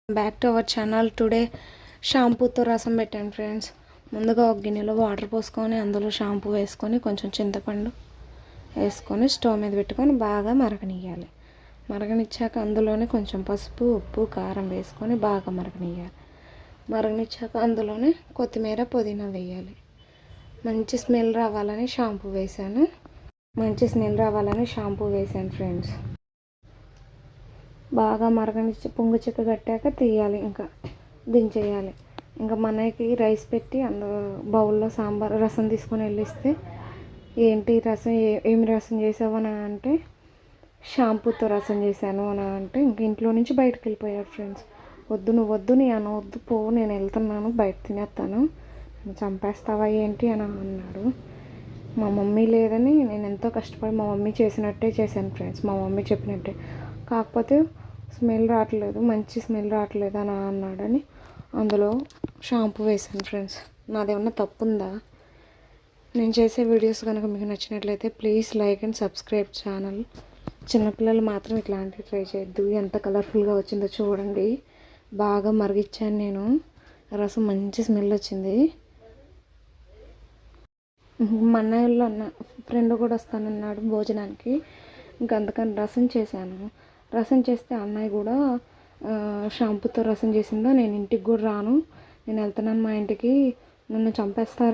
Back to our channel. Today షాంపూతో రసం పెట్టాను ఫ్రెండ్స్. ముందుగా ఒక గిన్నెలో వాటర్ పోసుకొని అందులో షాంపూ వేసుకొని కొంచెం చింతపండు వేసుకొని స్టవ్ మీద పెట్టుకొని బాగా మరగనియ్యాలి. మరగనిచ్చాక అందులోనే కొంచెం పసుపు, ఉప్పు, కారం వేసుకొని బాగా మరగనియ్యాలి. మరగనిచ్చాక అందులోనే కొత్తిమీర, పుదీనా వేయాలి. మంచి స్మెల్ రావాలని షాంపూ వేసాను ఫ్రెండ్స్. బాగా మరగనిచ్చి పొంగు చెక్క కట్టాక తీయాలి, ఇంకా దించేయాలి. ఇంకా మనకి రైస్ పెట్టి అందులో బౌల్లో సాంబార్ రసం తీసుకొని వెళ్ళిస్తే ఏంటి రసం ఏమి రసం చేసావు అని అంటే షాంపూతో రసం చేశాను అని అంటే ఇంక ఇంట్లో నుంచి బయటకు వెళ్ళిపోయాడు ఫ్రెండ్స్. వద్దు నువ్వు వద్దు, నీ అనవద్దు, పో, నేను వెళ్తున్నాను, బయట తినేస్తాను, చంపేస్తావా ఏంటి అని అన్నాడు. మా మమ్మీ లేదని నేను ఎంతో కష్టపడి మా మమ్మీ చేసినట్టే చేశాను ఫ్రెండ్స్, మా మమ్మీ చెప్పినట్టే. కాకపోతే మంచి స్మెల్ రావట్లేదు అని అన్నాడని అందులో షాంపూ వేసాను ఫ్రెండ్స్. నాదేమన్నా తప్పు ఉందా? నేను చేసే వీడియోస్ కనుక మీకు నచ్చినట్లయితే please like and subscribe channel. చిన్నపిల్లలు మాత్రం ఇట్లాంటివి ట్రై చేయొద్దు. ఎంత కలర్ఫుల్గా వచ్చిందో చూడండి. బాగా మరిగిచ్చాను నేను, రసం మంచి స్మెల్ వచ్చింది. మా అన్నయ్యలో ఫ్రెండ్ కూడా వస్తానన్నాడు భోజనానికి, ఇంకా అందుకని రసం చేస్తే అన్నయ్య కూడా షాంపూతో రసం చేసిందా, నేను ఇంటికి కూడా రాను, నేను వెళ్తున్నాను మా ఇంటికి, నన్ను చంపేస్తారు